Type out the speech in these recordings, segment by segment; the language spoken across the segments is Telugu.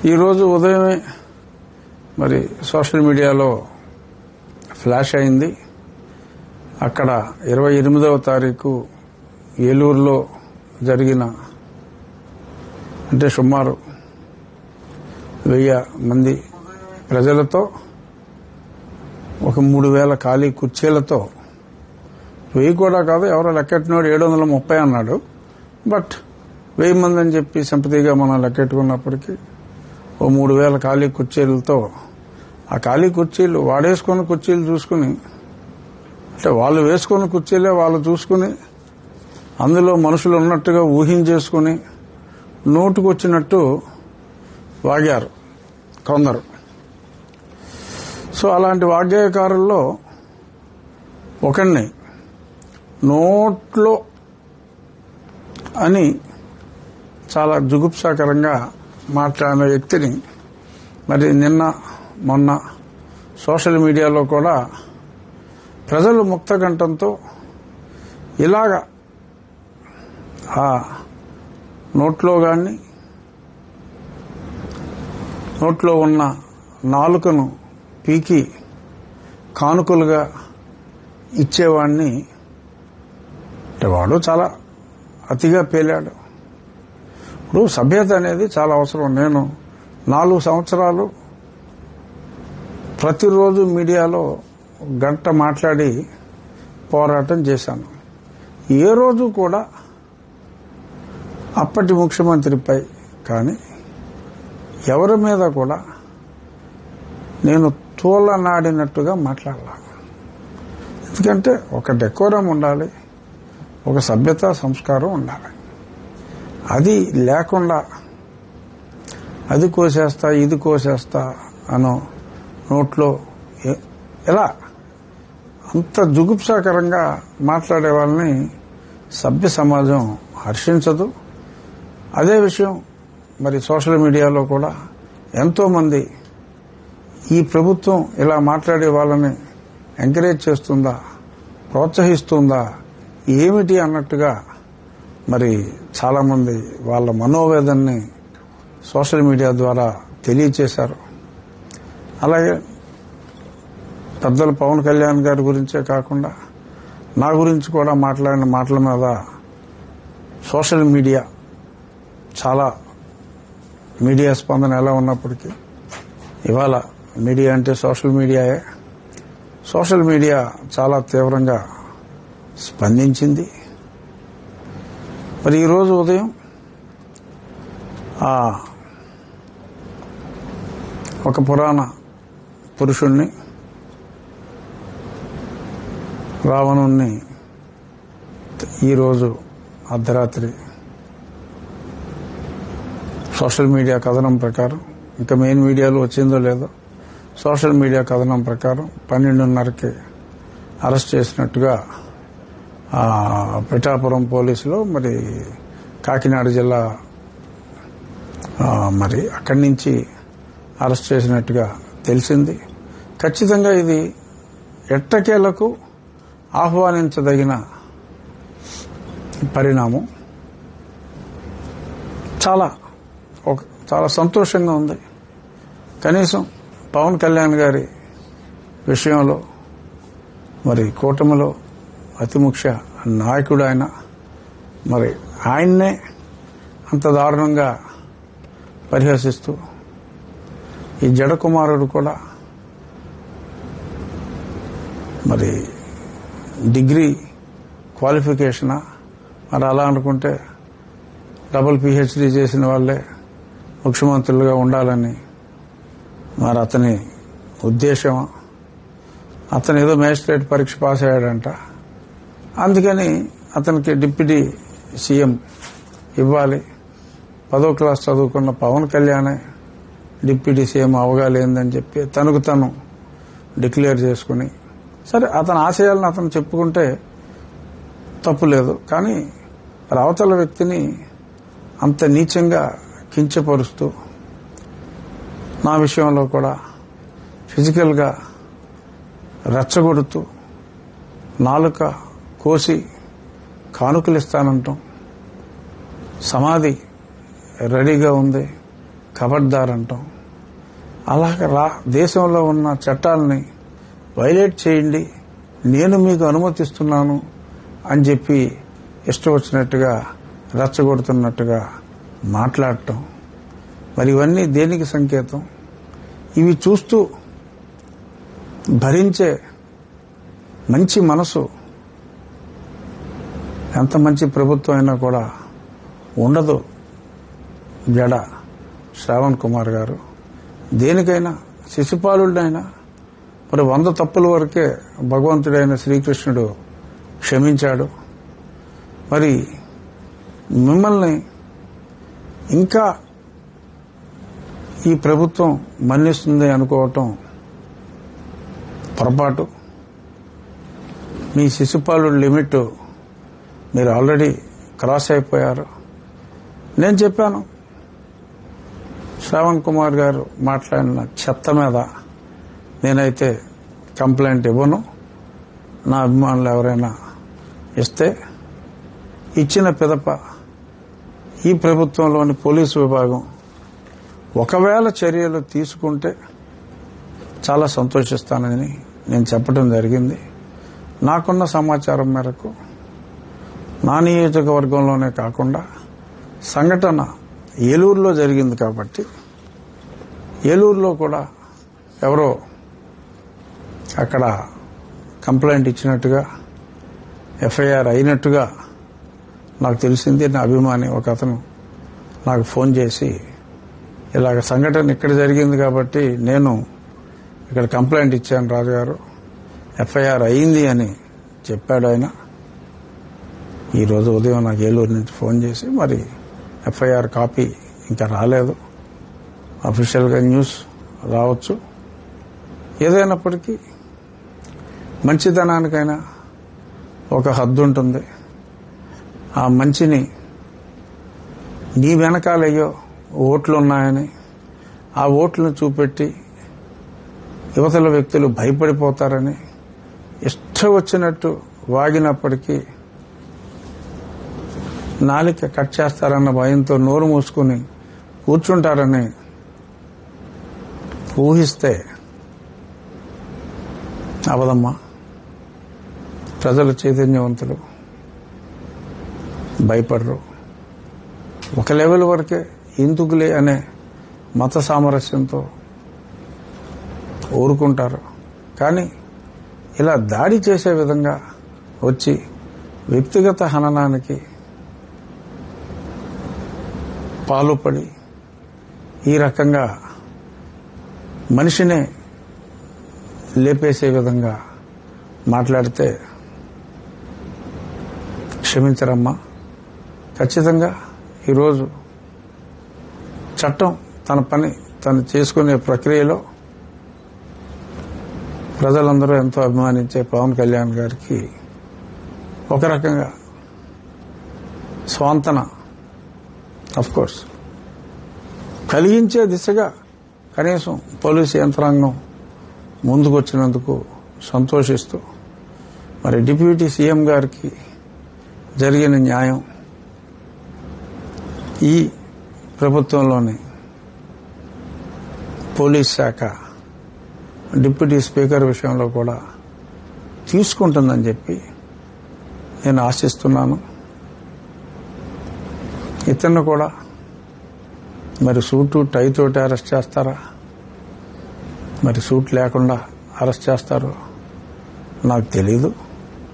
ఈరోజు ఉదయమే మరి సోషల్ మీడియాలో ఫ్లాష్ అయింది. అక్కడ 28వ తారీఖు ఏలూరులో జరిగిన అంటే సుమారు 1000 మంది ప్రజలతో ఒక 3000 ఖాళీ కుర్చీలతో 1000 కూడా కాదు, ఎవరో లెక్కెట్టినోడు 730 అన్నాడు. బట్ 1000 మంది అని చెప్పి సింపతిగా మనం లెక్కెట్టుకున్నప్పటికీ ఓ 3000 ఖాళీ కుర్చీలతో ఆ ఖాళీ కుర్చీలు వాడేసుకున్న కుర్చీలు చూసుకుని అంటే వాళ్ళు వేసుకున్న కుర్చీలే వాళ్ళు చూసుకుని అందులో మనుషులు ఉన్నట్టుగా ఊహించేసుకుని నోటుకొచ్చినట్టు వాగారు కొందరు. సో అలాంటి వాగ్గేయకారుల్లో ఒకరిని నోట్లో అని చాలా జుగుప్సాకరంగా మాట్లాడిన వ్యక్తిని మరి నిన్న మొన్న సోషల్ మీడియాలో కూడా ప్రజలు ముక్తకంఠంతో ఇలాగా ఆ నోట్లో గాని నోట్లో ఉన్న నాలుకను పీకి కానుకలుగా ఇచ్చేవాడిని అంటే వాడు చాలా అతిగా పేలాడు. ఇప్పుడు సభ్యత అనేది చాలా అవసరం. నేను 4 సంవత్సరాలు ప్రతిరోజు మీడియాలో గంట మాట్లాడి పోరాటం చేశాను. ఏ రోజు కూడా అప్పటి ముఖ్యమంత్రిపై కానీ ఎవరి మీద కూడా నేను తూలనాడినట్టుగా మాట్లాడాలి. ఎందుకంటే ఒక డెకోరం ఉండాలి, ఒక సభ్యత సంస్కారం ఉండాలి. అది లేకుండా అది కోసేస్తా ఇది కోసేస్తా అనో నోట్లో ఎలా అంత జుగుప్సాకరంగా మాట్లాడే వాళ్ళని సభ్య సమాజం హర్షించదు. అదే విషయం మరి సోషల్ మీడియాలో కూడా ఎంతోమంది ఈ ప్రభుత్వం ఇలా మాట్లాడే వాళ్ళని ఎంకరేజ్ చేస్తుందా, ప్రోత్సహిస్తుందా ఏమిటి అన్నట్టుగా మరి చాలామంది వాళ్ళ మనోవేదనని సోషల్ మీడియా ద్వారా తెలియచేశారు. అలాగే పెద్దలు పవన్ కళ్యాణ్ గారి గురించే కాకుండా నా గురించి కూడా మాట్లాడిన మాటల మీద సోషల్ మీడియా చాలా మీడియా స్పందన ఎలా ఉన్నప్పటికీ ఇవాళ మీడియా అంటే సోషల్ మీడియాయే. సోషల్ మీడియా చాలా తీవ్రంగా స్పందించింది. మరి ఈరోజు ఉదయం ఒక పురాణ పురుషుణ్ణి రావణుణ్ణి ఈరోజు అర్ధరాత్రి సోషల్ మీడియా కథనం ప్రకారం, ఇంకా మెయిన్ మీడియాలో వచ్చిందో లేదో, సోషల్ మీడియా కథనం ప్రకారం 12:30కి అరెస్ట్ చేసినట్టుగా పిఠాపురం పోలీసులు మరి కాకినాడ జిల్లా మరి అక్కడి నుంచి అరెస్ట్ చేసినట్టుగా తెలిసింది. ఖచ్చితంగా ఇది ఎట్టకేలకు ఆహ్వానించదగిన పరిణామం. చాలా సంతోషంగా ఉంది. కనీసం పవన్ కళ్యాణ్ గారి విషయంలో మరి కూటమిలో అతి ముఖ్య నాయకుడు ఆయన, మరి ఆయన్నే అంత దారుణంగా పరిహసిస్తూ ఈ జడకుమారుడు కూడా మరి డిగ్రీ క్వాలిఫికేషనా, మరి అలా అనుకుంటే డబుల్ PhD చేసిన వాళ్ళే ముఖ్యమంత్రులుగా ఉండాలని మరి అతని ఉద్దేశం. అతను ఏదో మేజిస్ట్రేట్ పరీక్ష పాస్ అయ్యాడంట, అందుకని అతనికి డిప్యూటీ సీఎం ఇవ్వాలి. 10వ క్లాస్ చదువుకున్న పవన్ కళ్యాణే డిప్యూటీ సీఎం అవగాలేందని చెప్పి తనకు తను డిక్లేర్ చేసుకుని, సరే అతని ఆశయాలను అతను చెప్పుకుంటే తప్పులేదు. కానీ అవతల వ్యక్తిని అంత నీచంగా కించపరుస్తూ నా విషయంలో కూడా ఫిజికల్గా రెచ్చగొడుతూ నాలుక కోసి కానుకలు ఇస్తానంటాం. సమాధి రెడీగా ఉంది, ఖబర్దార్ అంటాం. అలాగ దేశంలో ఉన్న చట్టాలని వైలేట్ చేయండి, నేను మీకు అనుమతిస్తున్నాను అని చెప్పి ఇష్టం వచ్చినట్టుగా రెచ్చగొడుతున్నట్టుగా మాట్లాడటం. మరి ఇవన్నీ దేనికి సంకేతం? ఇవి చూస్తూ భరించే మంచి మనసు ఎంత మంచి ప్రభుత్వం అయినా కూడా ఉండదు. జడ శ్రావణ్ కుమార్ గారు దేనికైనా శిశుపాలుడైనా మరి 100 తప్పుల వరకే భగవంతుడైన శ్రీకృష్ణుడు క్షమించాడు. మరి మిమ్మల్ని ఇంకా ఈ ప్రభుత్వం మన్నిస్తుంది అనుకోవటం పొరపాటు. మీ శిశుపాలుడు లిమిట్ మీరు ఆల్రెడీ క్రాస్ అయిపోయారు. నేను చెప్పాను, శ్రావణ్ కుమార్ గారు మాట్లాడిన చెత్త మీద నేనైతే కంప్లైంట్ ఇవ్వను. నా అభిమానులు ఎవరైనా ఇస్తే ఇచ్చిన పిదప ఈ ప్రభుత్వంలోని పోలీసు విభాగం ఒకవేళ చర్యలు తీసుకుంటే చాలా సంతోషిస్తానని నేను చెప్పడం జరిగింది. నాకున్న సమాచారం మేరకు నా నియోజకవర్గంలోనే కాకుండా సంఘటన ఏలూరులో జరిగింది కాబట్టి ఏలూరులో కూడా ఎవరో అక్కడ కంప్లైంట్ ఇచ్చినట్టుగా ఎఫ్ఐఆర్ అయినట్టుగా నాకు తెలిసింది. నా అభిమాని ఒక అతను నాకు ఫోన్ చేసి ఇలాగ సంఘటన ఇక్కడ జరిగింది కాబట్టి నేను ఇక్కడ కంప్లైంట్ ఇచ్చాను రాజుగారు, ఎఫ్ఐఆర్ అయింది అని చెప్పాడు ఆయన. ఈరోజు ఉదయం నాకు ఏలూరు నుంచి ఫోన్ చేసి మరి ఎఫ్ఐఆర్ కాపీ ఇంకా రాలేదు, అఫీషియల్గా న్యూస్ రావచ్చు. ఏదైనప్పటికీ మంచితనానికైనా ఒక హద్దు ఉంటుంది. ఆ మంచిని నీ వెనకాలయ్యో ఓట్లున్నాయని ఆ ఓట్లను చూపెట్టి యువతల వ్యక్తులు భయపడిపోతారని ఇష్టం వచ్చినట్టు వాగినప్పటికీ నాలిక కట్ చేస్తారన్న భయంతో నోరు మూసుకుని కూర్చుంటారని ఊహిస్తే అవదమ్మా. ప్రజలు చైతన్యవంతులు, భయపడరు. ఒక లెవెల్ వరకే ఎందుకులే అనే మత సామరస్యంతో ఊరుకుంటారు. కానీ ఇలా దాడి చేసే విధంగా వచ్చి వ్యక్తిగత హననానికి పాలుపడి ఈ రకంగా మనిషినే లేపేసే విధంగా మాట్లాడితే క్షమించరమ్మా. ఖచ్చితంగా ఈరోజు చట్టం తన పని తను చేసుకునే ప్రక్రియలో ప్రజలందరూ ఎంతో అభిమానించే పవన్ కళ్యాణ్ గారికి ఒక రకంగా స్వాంతన కోర్స్ కలిగించే దిశగా కనీసం పోలీసు యంత్రాంగం ముందుకొచ్చినందుకు సంతోషిస్తూ మరి డిప్యూటీ సీఎం గారికి జరిగిన న్యాయం ఈ ప్రభుత్వంలోని పోలీస్ శాఖ డిప్యూటీ స్పీకర్ విషయంలో కూడా తీసుకుంటుందని చెప్పి నేను ఆశిస్తున్నాను. ఇతన్ని కూడా మరి సూటు టై తోటి అరెస్ట్ చేస్తారా, మరి సూట్ లేకుండా అరెస్ట్ చేస్తారో నాకు తెలీదు.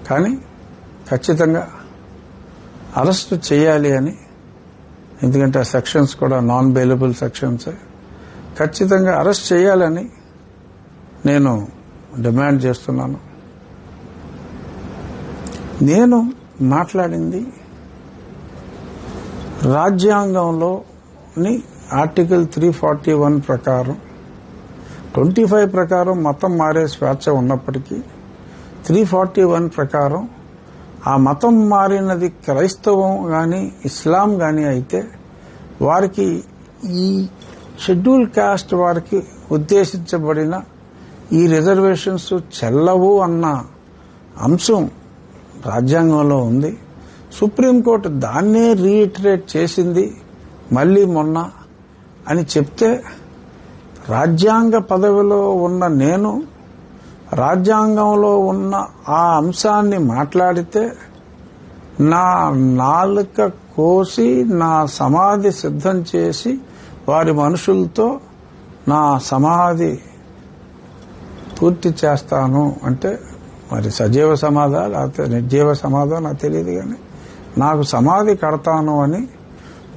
కానీ ఖచ్చితంగా అరెస్ట్ చేయాలి అని, ఎందుకంటే ఆ సెక్షన్స్ కూడా నాన్ బెయిలబుల్ సెక్షన్స్, ఖచ్చితంగా అరెస్ట్ చేయాలని నేను డిమాండ్ చేస్తున్నాను. నేను మాట్లాడింది రాజ్యాంగంలోని ఆర్టికల్ 341 ప్రకారం, 25 ప్రకారం మతం మారే స్వేచ్ఛ ఉన్నప్పటికీ 341 ప్రకారం ఆ మతం మారినది క్రైస్తవం కానీ ఇస్లాం కానీ అయితే వారికి ఈ షెడ్యూల్ కాస్ట్ వారికి ఉద్దేశించబడిన ఈ రిజర్వేషన్స్ చెల్లవు అన్న అంశం రాజ్యాంగంలో ఉంది. సుప్రీంకోర్టు దాన్నే రీఇటరేట్ చేసింది. మళ్ళీ మొన్న అని చెప్తే రాజ్యాంగ పదవిలో ఉన్న నేను రాజ్యాంగంలో ఉన్న ఆ అంశాన్ని మాట్లాడితే నా నాలుక కోసి నా సమాధి సిద్ధం చేసి వారి మనుషులతో నా సమాధి పూర్తి చేస్తాను అంటే మరి సజీవ సమాధా లేకపోతే నిర్జీవ సమాధా నాకు తెలియదు, కానీ నాకు సమాధి కడతాను అని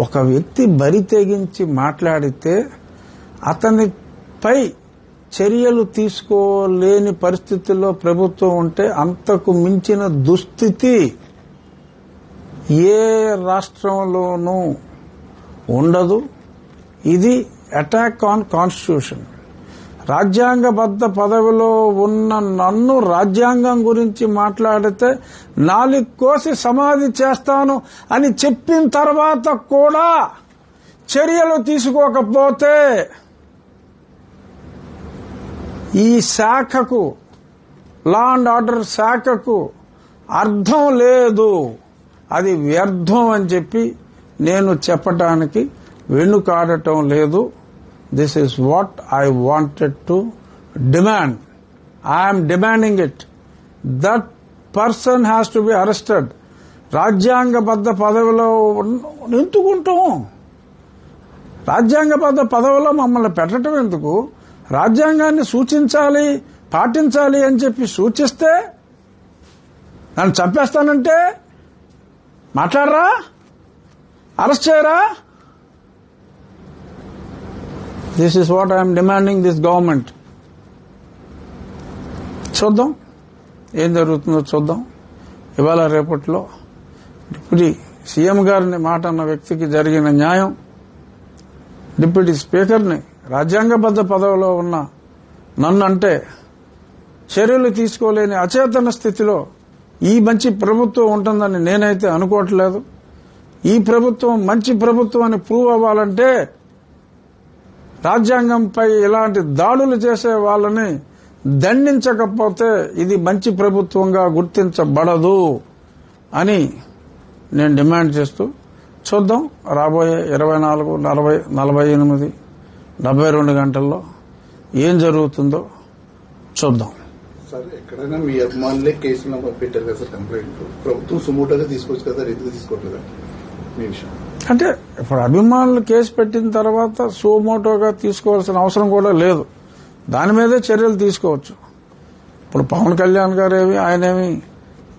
ఒక వ్యక్తి బరి తెగించి మాట్లాడితే అతనిపై చర్యలు తీసుకోలేని పరిస్థితుల్లో ప్రభుత్వం ఉంటే అంతకు మించిన దుస్థితి ఏ రాష్ట్రంలోనూ ఉండదు. ఇది అటాక్ ఆన్ కాన్స్టిట్యూషన్. రాజ్యాంగబద్ధ పదవిలో ఉన్న నన్ను రాజ్యాంగం గురించి మాట్లాడితే నాలుగు కోసి సమాధి చేస్తాను అని చెప్పిన తర్వాత కూడా చర్యలు తీసుకోకపోతే ఈ శాఖకు, లా అండ్ ఆర్డర్ శాఖకు అర్థం లేదు, అది వ్యర్థం అని చెప్పి నేను చెప్పటానికి వెనుకాడటం లేదు. This is what I wanted to demand. I am demanding it. That person has to be arrested. రాజ్యాంగబద్ధ పదవిలో ఎందుకుంటాం? రాజ్యాంగబద్ధ పదవిలో మమ్మల్ని పెట్టడం ఎందుకు? రాజ్యాంగాన్ని సూచించాలి, పాటించాలి అని చెప్పి సూచిస్తే నన్ను చంపేస్తానంటే మాట్లాడరా? అరెస్ట్ చేయరా? This is what I'm demanding this government. చూద్దాం ఏం జరుగుతుందో చూద్దాం. ఇవాళ రేపట్లో డిప్యూటీ సీఎం గారిని మాట అన్న వ్యక్తికి జరిగిన న్యాయం, డిప్యూటీ స్పీకర్ని రాజ్యాంగబద్ధ పదవిలో ఉన్న నన్ను అంటే చర్యలు తీసుకోలేని అచేతన స్థితిలో ఈ మంచి ప్రభుత్వం ఉంటుందని నేనైతే అనుకోవట్లేదు. ఈ ప్రభుత్వం మంచి ప్రభుత్వం అని ప్రూవ్ అవ్వాలంటే రాజ్యాంగంపై ఇలాంటి దాడులు చేసే వాళ్ళని దండించకపోతే ఇది మంచి ప్రభుత్వంగా గుర్తించబడదు అని నేను డిమాండ్ చేస్తూ చూద్దాం రాబోయే 24, 40, 48, 72 గంటల్లో ఏం జరుగుతుందో చూద్దాం. సార్, ఎక్కడైనా మీ అభిమానులే కేసులు పెట్టారు కదా సార్, కంప్లైంట్ ప్రభుత్వం సుమోటోగా తీసుకోవచ్చు కదా, ఎందుకు తీసుకోవట్లేదు మీ విషయం? అంటే ఇప్పుడు అభిమానులు కేసు పెట్టిన తర్వాత సుమోటోగా తీసుకోవాల్సిన అవసరం కూడా లేదు, దాని మీదే చర్యలు తీసుకోవచ్చు. ఇప్పుడు పవన్ కళ్యాణ్ గారు ఆయనేమి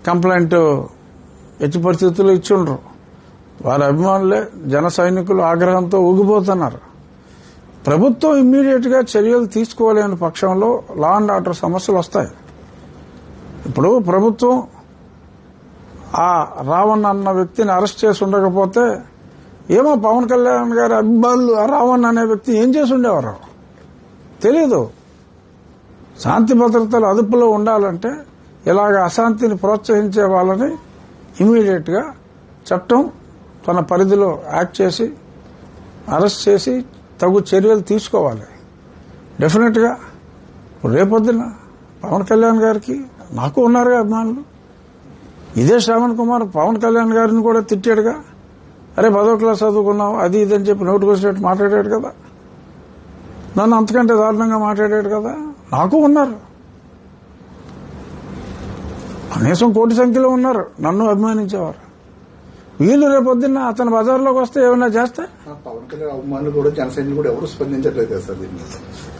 కంప్లైంట్ ఎట్టి పరిస్థితుల్లో ఇచ్చిండ్రు. వారి అభిమానులే జన సైనికులు ఆగ్రహంతో ఊగిపోతున్నారు. ప్రభుత్వం ఇమ్మీడియట్ గా చర్యలు తీసుకోలేని పక్షంలో లా అండ్ ఆర్డర్ సమస్యలు వస్తాయి. ఇప్పుడు ప్రభుత్వం ఆ రావణ్ అన్న వ్యక్తిని అరెస్ట్ చేసి ఉండకపోతే ఏమో పవన్ కళ్యాణ్ గారి అభిమానులు ఆ రావణ్ అనే వ్యక్తి ఏం చేసి ఉండేవారు తెలీదు. శాంతి భద్రతలు అదుపులో ఉండాలంటే ఇలాగ అశాంతిని ప్రోత్సహించే వాళ్ళని ఇమ్మీడియట్ గా చట్టం తన పరిధిలో యాక్ట్ చేసి అరెస్ట్ చేసి తగు చర్యలు తీసుకోవాలి. డెఫినెట్ గా రేపొద్దున పవన్ కళ్యాణ్ గారికి నాకు ఉన్నారుగా అభిమానులు. ఇదే శ్రావణ్ కుమార్ పవన్ కళ్యాణ్ గారిని కూడా తిట్టాడుగా, అరే 10వ క్లాస్ చదువుకున్నావు అది ఇదని చెప్పి నోటుకొచ్చినట్టు మాట్లాడాడు కదా, నన్ను అంతకంటే దారుణంగా మాట్లాడాడు కదా. నాకు ఉన్నారు, కనీసం కోటి సంఖ్యలో ఉన్నారు నన్ను అభిమానించేవారు. వీళ్ళు రేపొద్దున్న అతని బజార్లోకి వస్తే ఏమైనా చేస్తే పవన్ కళ్యాణ్ అభిమానులు కూడా జనసైనికులు కూడా ఎవరు స్పందించట్లేదు సార్.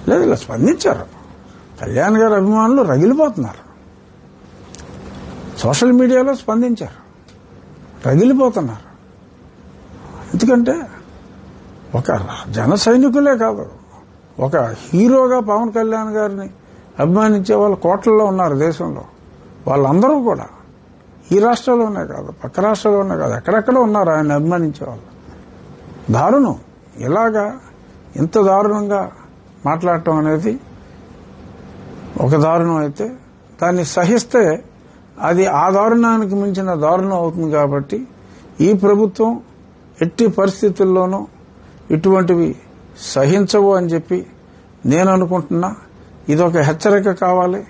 లేదు, ఇలా స్పందించారు. కళ్యాణ్ గారి అభిమానులు రగిలిపోతున్నారు. సోషల్ మీడియాలో స్పందించారు, రగిలిపోతున్నారు. ఎందుకంటే ఒక జన సైనికులే కాదు, ఒక హీరోగా పవన్ కళ్యాణ్ గారిని అభిమానించే వాళ్ళు కోట్లలో ఉన్నారు దేశంలో. వాళ్ళందరూ కూడా ఈ రాష్ట్రంలోనే కాదు, పక్క రాష్ట్రాల్లోనే కాదు, ఎక్కడెక్కడ ఉన్నారు ఆయన అభిమానించే వాళ్ళు. దారుణం, ఇలాగా ఇంత దారుణంగా మాట్లాడటం అనేది ఒక దారుణం అయితే దాన్ని సహిస్తే అది ఆ దారుణానికి మించిన దారుణం అవుతుంది. కాబట్టి ఈ ప్రభుత్వం ఎట్టి పరిస్థితుల్లోనూ ఇటువంటివి సహించవు అని చెప్పి నేను అనుకుంటున్నా. ఇదొక హెచ్చరిక కావాలి.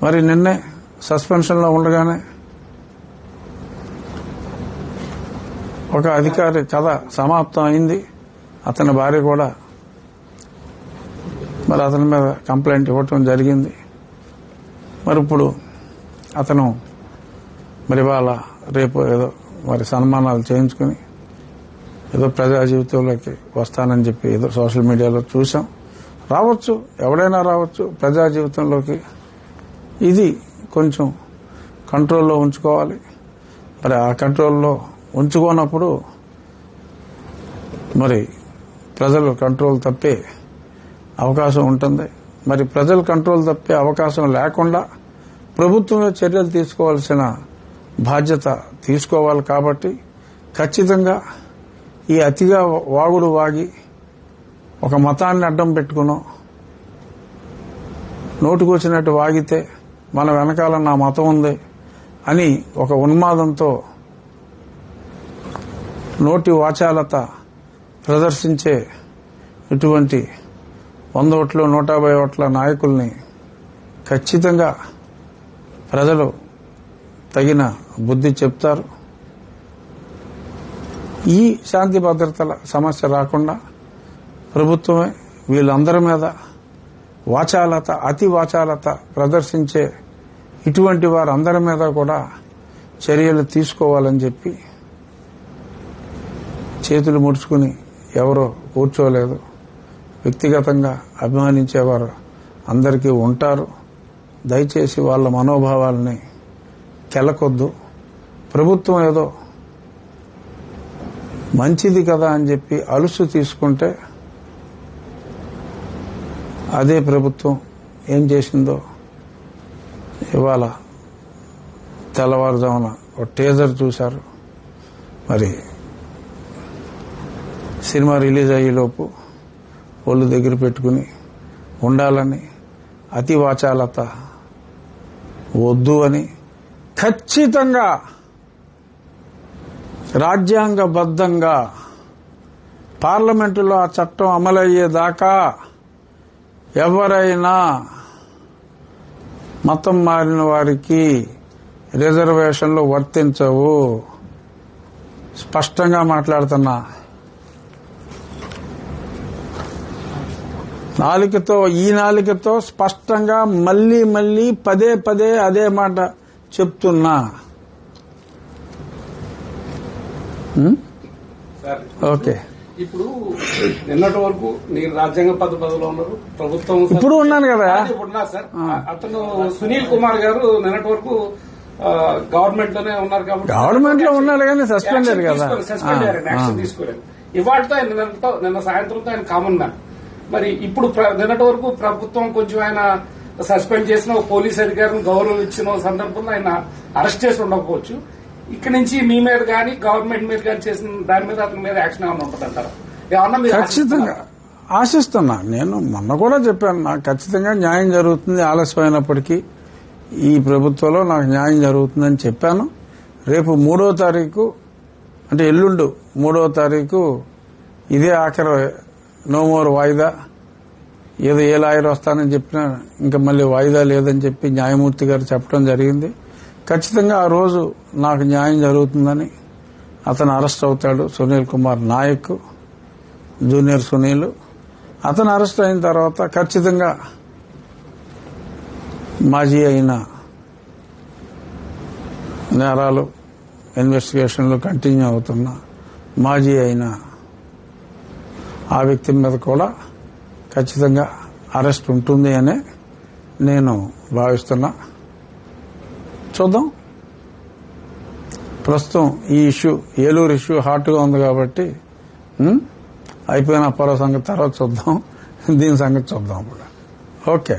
మరి నిన్నే సస్పెన్షన్లో ఉండగానే ఒక అధికారి కథ సమాప్తం అయింది. అతని భార్య కూడా మరి అతని మీద కంప్లైంట్ ఇవ్వటం జరిగింది. మరి ఇప్పుడు అతను మరి ఇవాళ రేపు ఏదో మరి సన్మానాలు చేయించుకుని ఏదో ప్రజా జీవితంలోకి వస్తానని చెప్పి ఏదో సోషల్ మీడియాలో చూసాం. రావచ్చు, ఎవడైనా రావచ్చు ప్రజా జీవితంలోకి. ఇది కొంచెం కంట్రోల్లో ఉంచుకోవాలి. మరి ఆ కంట్రోల్లో ఉంచుకోనప్పుడు మరి ప్రజలు కంట్రోల్ తప్పే అవకాశం ఉంటుంది. మరి ప్రజలు కంట్రోల్ తప్పే అవకాశం లేకుండా ప్రభుత్వమే చర్యలు తీసుకోవాల్సిన బాధ్యత తీసుకోవాలి. కాబట్టి ఖచ్చితంగా ఈ అతిగా వాగుడు వాగి ఒక మతాన్ని అడ్డం పెట్టుకునో నోటుకొచ్చినట్టు వాగితే మన వెనకాల నా మతం ఉంది అని ఒక ఉన్మాదంతో నోటి వాచాలత ప్రదర్శించే ఇటువంటి 100 ఓట్లు 150 ఓట్ల నాయకుల్ని ఖచ్చితంగా ప్రజలు తగిన బుద్ధి చెప్తారు. ఈ శాంతి భద్రతల సమస్య రాకుండా ప్రభుత్వమే వీళ్ళందరి మీద వాచాలత అతి వాచాలత ప్రదర్శించే ఇటువంటి వారందరి మీద కూడా చర్యలు తీసుకోవాలని చెప్పి చేతులు ముడుచుకుని ఎవరో కూర్చోలేదు. వ్యక్తిగతంగా అభిమానించేవారు అందరికీ ఉంటారు. దయచేసి వాళ్ళ మనోభావాలని కెలకొద్దు. ప్రభుత్వం ఏదో మంచిది కదా అని చెప్పి అలుసు తీసుకుంటే అదే ప్రభుత్వం ఏం చేసిందో ఇవాళ తెల్లవారుజామున ఒక టీజర్ చూశారు. మరి సినిమా రిలీజ్ అయ్యేలోపు ఒళ్ళు దగ్గర పెట్టుకుని ఉండాలని, అతి వాచాలత వద్దు అని ఖచ్చితంగా రాజ్యాంగబద్ధంగా పార్లమెంటులో ఆ చట్టం అమలయ్యేదాకా ఎవరైనా మతం మారిన వారికి రిజర్వేషన్లు వర్తించవు. స్పష్టంగా మాట్లాడుతున్నా. ఈ నాలుకతో స్పష్టంగా మళ్లీ మళ్లీ పదే పదే అదే మాట చెప్తున్నా. ఓకే. ఇప్పుడు నిన్నటి వరకు నేను రాజ్యాంగ పదవిలో ఉన్నారు, ప్రభుత్వం ఇప్పుడు ఉన్నాను కదా. ఇప్పుడు ఉన్నారు సార్. అతను సునీల్ కుమార్ గారు నిన్నటి వరకు గవర్నమెంట్ లోనే ఉన్నారు కాబట్టి గవర్నమెంట్ లో ఉన్నారు కానీ సస్పెండ్ అయ్యారు కదా. సస్పెండ్ అయ్యారు, యాక్షన్ తీసుకోలేదు. ఇవాళతో ఆయన నిన్న సాయంత్రంతో ఆయన కామన్ మ్యాన్. మరి ఇప్పుడు నిన్నటి వరకు ప్రభుత్వం కొంచెం ఆయన సస్పెండ్ చేసిన పోలీస్ అధికారిని గౌరవం ఇచ్చిన సందర్భంలో ఆయన అరెస్ట్ చేసి ఉండకపోవచ్చు. ఇక్కడ నుంచి మీ మీద కానీ గవర్నమెంట్ మీద కానీ చేసిన దాని మీద అతని మీద యాక్షన్ ఏమైనా ఉంటుందంటారా? ఏమన్నా మీరు ఖచ్చితంగా ఆశిస్తున్నా. నేను మొన్న కూడా చెప్పాను, నాకు ఖచ్చితంగా న్యాయం జరుగుతుంది. ఆలస్యమైనప్పటికీ ఈ ప్రభుత్వంలో నాకు న్యాయం జరుగుతుందని చెప్పాను. రేపు 3వ తారీఖు అంటే ఎల్లుండు 3వ తారీఖు ఇదే ఆఖరి నో మోర్ వాయిదా. ఏదో ఏ లాయర్ వస్తానని చెప్పినా ఇంకా మళ్ళీ వాయిదా లేదని చెప్పి న్యాయమూర్తి గారు చెప్పడం జరిగింది. ఖచ్చితంగా ఆ రోజు నాకు న్యాయం జరుగుతుందని అతను అరెస్ట్ అవుతాడు. సునీల్ కుమార్ నాయక్, జూనియర్ సునీల్. అతను అరెస్ట్ అయిన తర్వాత ఖచ్చితంగా మాజీ అయిన నేరాలు ఇన్వెస్టిగేషన్లు కంటిన్యూ అవుతున్న మాజీ అయిన ఆ వ్యక్తి మీద కూడా ఖచ్చితంగా అరెస్ట్ ఉంటుంది అనే నేను భావిస్తున్నా. చూద్దాం. ప్రస్తుతం ఈ ఇష్యూ ఏలూరు ఇష్యూ హాట్గా ఉంది కాబట్టి అయిపోయిన పరో సంగతి తర్వాత చూద్దాం. దీని సంగతి చూద్దాం కూడా. ఓకే.